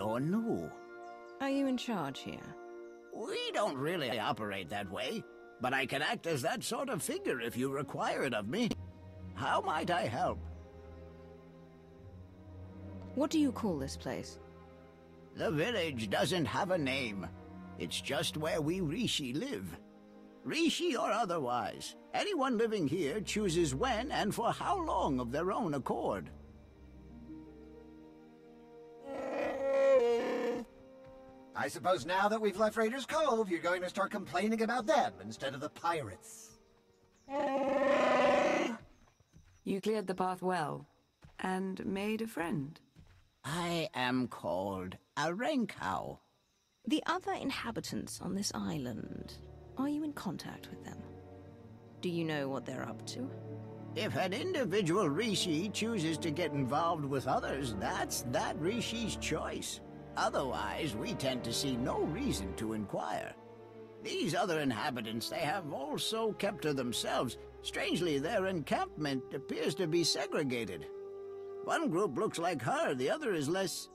or new. Are you in charge here? We don't really operate that way, but I can act as that sort of figure if you require it of me. How might I help? What do you call this place? The village doesn't have a name. It's just where we Rishi live. Rishi or otherwise, anyone living here chooses when and for how long of their own accord. I suppose now that we've left Raiders Cove, you're going to start complaining about them instead of the pirates. You cleared the path well, and made a friend. I am called a Renkau. The other inhabitants on this island, are you in contact with them? Do you know what they're up to? If an individual Rishi chooses to get involved with others, that's that Rishi's choice. Otherwise, we tend to see no reason to inquire. These other inhabitants, they have also kept to themselves. Strangely, their encampment appears to be segregated. One group looks like her, the other is less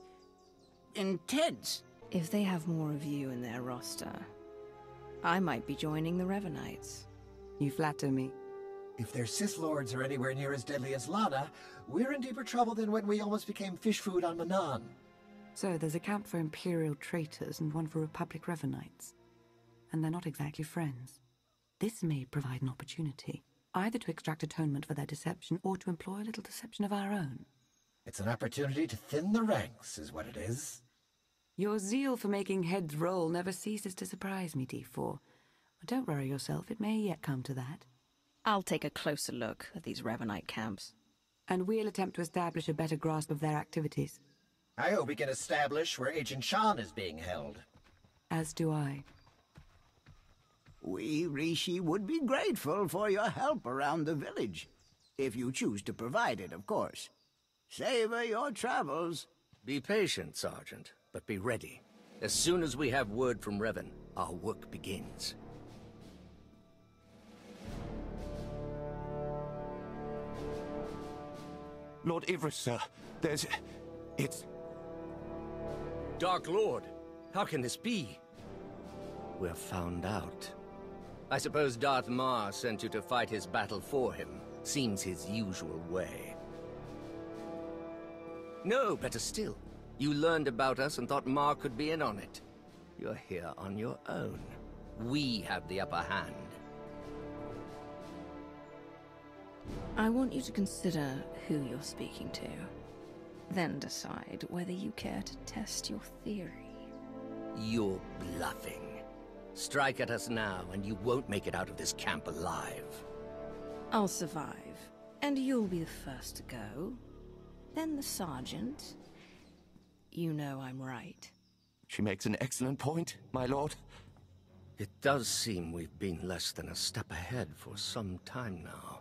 intense. If they have more of you in their roster, I might be joining the Revanites. You flatter me. If their Sith Lords are anywhere near as deadly as Lana, we're in deeper trouble than when we almost became fish food on Manan. So there's a camp for Imperial traitors and one for Republic Revanites. And they're not exactly friends. This may provide an opportunity, either to extract atonement for their deception or to employ a little deception of our own. It's an opportunity to thin the ranks, is what it is. Your zeal for making heads roll never ceases to surprise me, D4. But don't worry yourself, it may yet come to that. I'll take a closer look at these Revanite camps. And we'll attempt to establish a better grasp of their activities. I hope we can establish where Agent Shan is being held. As do I. We Rishi would be grateful for your help around the village. If you choose to provide it, of course. Savor your travels. Be patient, Sergeant, but be ready. As soon as we have word from Revan, our work begins. Lord Ivris, sir. It's... Dark Lord, how can this be? We're found out. I suppose Darth Mar sent you to fight his battle for him. Seems his usual way. No, better still. You learned about us and thought Mar could be in on it. You're here on your own. We have the upper hand. I want you to consider who you're speaking to. Then decide whether you care to test your theory. You're bluffing. Strike at us now, and you won't make it out of this camp alive. I'll survive, and you'll be the first to go. Then the sergeant. You know I'm right. She makes an excellent point, my lord. It does seem we've been less than a step ahead for some time now.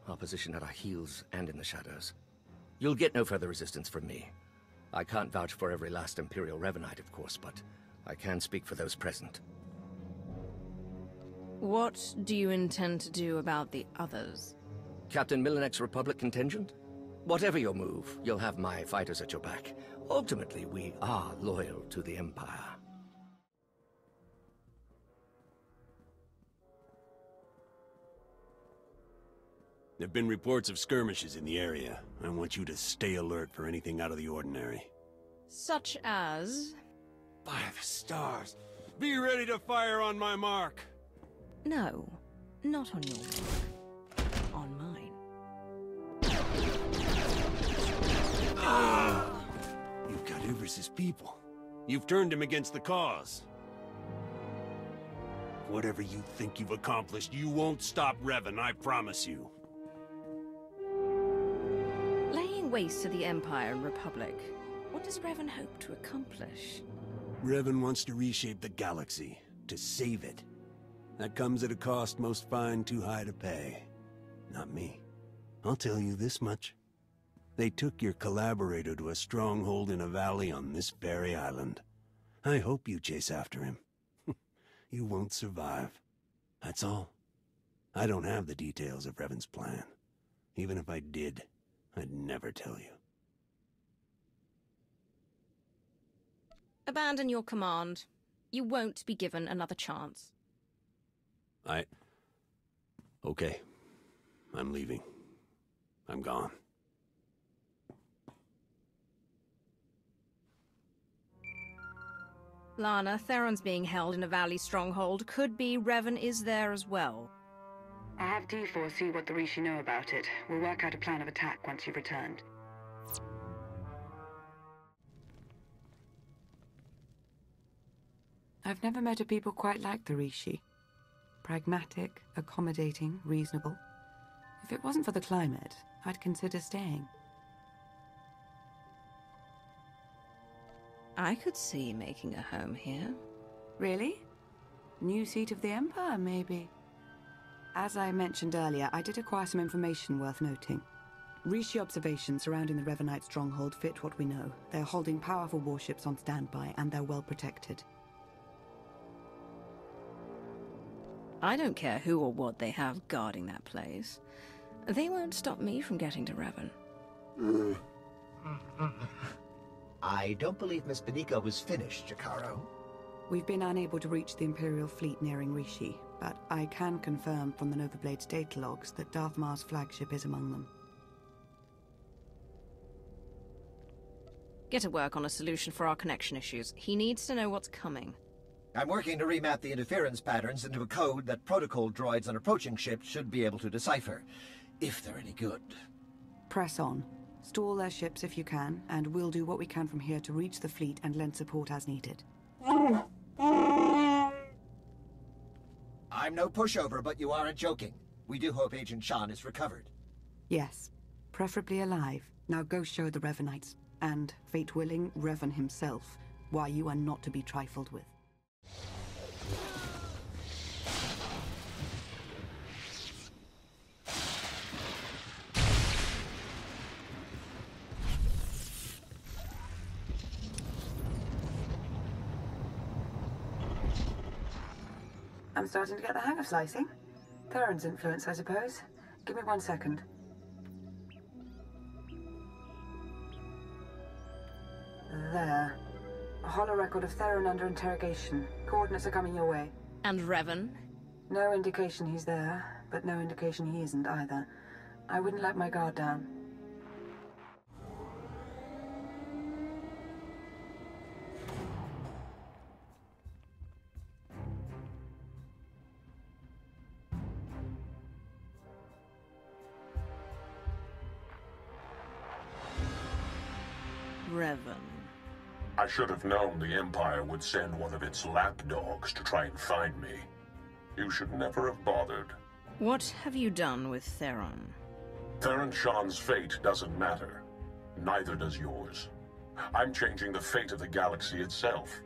Our position at our heels and in the shadows. You'll get no further resistance from me. I can't vouch for every last Imperial Revanite, of course, but I can speak for those present. What do you intend to do about the others? Captain Millenek's Republic contingent? Whatever your move, you'll have my fighters at your back. Ultimately, we are loyal to the Empire. There have been reports of skirmishes in the area. I want you to stay alert for anything out of the ordinary. Such as? By the stars! Be ready to fire on my mark! No, not on your mark. On mine. You've got Ivris's people. You've turned him against the cause. Whatever you think you've accomplished, you won't stop Revan, I promise you. Laying waste to the Empire and Republic, what does Revan hope to accomplish? Revan wants to reshape the galaxy, to save it. That comes at a cost most find too high to pay. Not me. I'll tell you this much. They took your collaborator to a stronghold in a valley on this very island. I hope you chase after him. You won't survive. That's all. I don't have the details of Revan's plan. Even if I did, I'd never tell you. Abandon your command. You won't be given another chance. Okay. I'm leaving. I'm gone. Lana, Theron's being held in a valley stronghold. Could be Revan is there as well. I have D4 see what the Rishi know about it. We'll work out a plan of attack once you've returned. I've never met a people quite like the Rishi. Pragmatic, accommodating, reasonable. If it wasn't for the climate, I'd consider staying. I could see making a home here. Really? New seat of the Empire, maybe? As I mentioned earlier, I did acquire some information worth noting. Rishi observations surrounding the Revanite stronghold fit what we know. They're holding powerful warships on standby, and they're well protected. I don't care who or what they have guarding that place. They won't stop me from getting to Revan. I don't believe Miss Benica was finished, Jakaro. We've been unable to reach the Imperial fleet nearing Rishi, but I can confirm from the Nova Blade's data logs that Darth Mar's flagship is among them. Get to work on a solution for our connection issues. He needs to know what's coming. I'm working to remap the interference patterns into a code that protocol droids on approaching ships should be able to decipher, if they're any good. Press on. Stall their ships if you can, and we'll do what we can from here to reach the fleet and lend support as needed. I'm no pushover, but you aren't joking. We do hope Agent Shan is recovered. Yes, preferably alive. Now go show the Revanites, and, fate willing, Revan himself, why you are not to be trifled with. I'm starting to get the hang of slicing. Theron's influence, I suppose. Give me 1 second. There. A holo record of Theron under interrogation. Coordinates are coming your way. And Revan? No indication he's there, but no indication he isn't either. I wouldn't let my guard down. Revan. I should have known the Empire would send one of its lapdogs to try and find me. You should never have bothered. What have you done with Theron? Theron Shan's fate doesn't matter. Neither does yours. I'm changing the fate of the galaxy itself.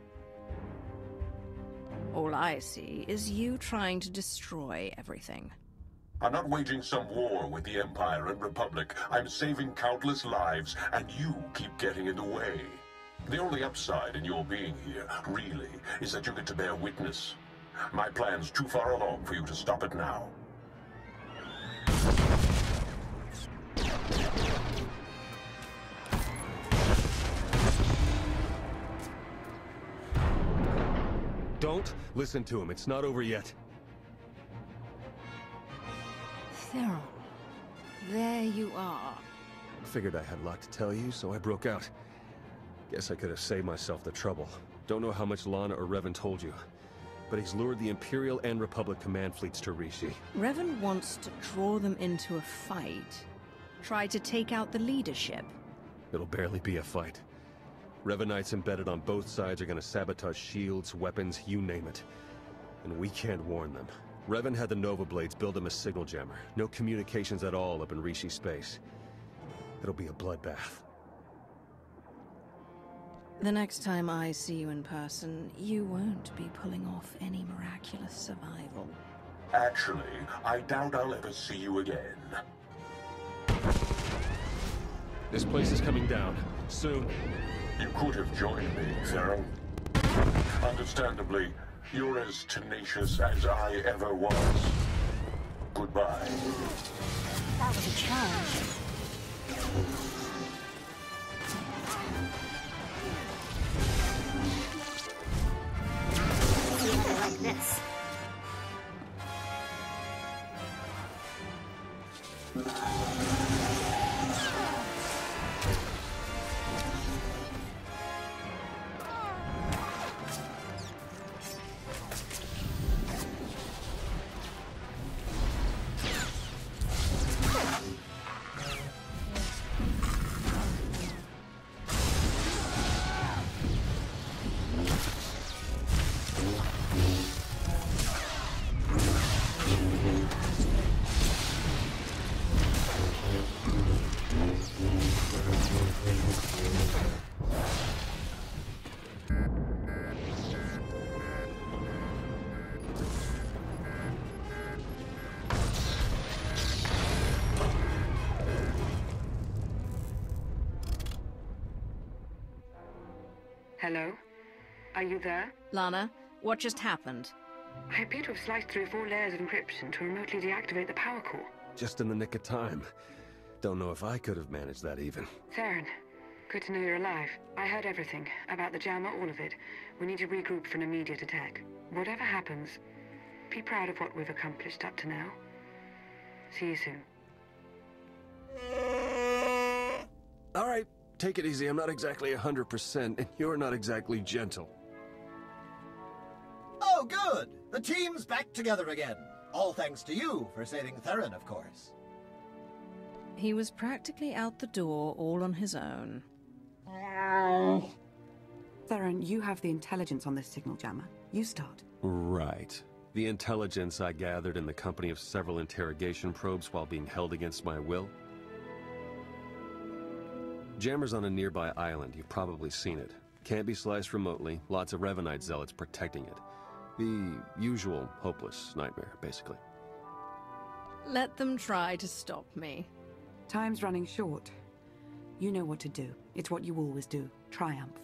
All I see is you trying to destroy everything. I'm not waging some war with the Empire and Republic. I'm saving countless lives, and you keep getting in the way. The only upside in your being here, really, is that you get to bear witness. My plan's too far along for you to stop it now. Don't listen to him. It's not over yet. Theron, there you are. Figured I had a lot to tell you, so I broke out. Guess I could have saved myself the trouble. Don't know how much Lana or Revan told you, but he's lured the Imperial and Republic command fleets to Rishi. Revan wants to draw them into a fight. Try to take out the leadership. It'll barely be a fight. Revanites embedded on both sides are gonna sabotage shields, weapons, you name it. And we can't warn them. Revan had the Nova Blades build him a signal jammer. No communications at all up in Rishi space. It'll be a bloodbath. The next time I see you in person, you won't be pulling off any miraculous survival. Actually, I doubt I'll ever see you again. This place is coming down. Soon. You could have joined me, Theron. Understandably, you're as tenacious as I ever was. Goodbye. That was a challenge. Yes. Hello? Are you there? Lana, what just happened? I appear to have sliced through 4 layers of encryption to remotely deactivate the power core. Just in the nick of time. Don't know if I could have managed that even. Theron, good to know you're alive. I heard everything. About the jammer, all of it. We need to regroup for an immediate attack. Whatever happens, be proud of what we've accomplished up to now. See you soon. All right, take it easy. I'm not exactly 100%, and you're not exactly gentle. Oh, good! The team's back together again. All thanks to you for saving Theron, of course. He was practically out the door all on his own. Theron, you have the intelligence on this signal jammer. You start. Right. The intelligence I gathered in the company of several interrogation probes while being held against my will. Jammer's on a nearby island. You've probably seen it. Can't be sliced remotely. Lots of Revanite zealots protecting it. The usual hopeless nightmare, basically. Let them try to stop me. Time's running short. You know what to do. It's what you always do. Triumph.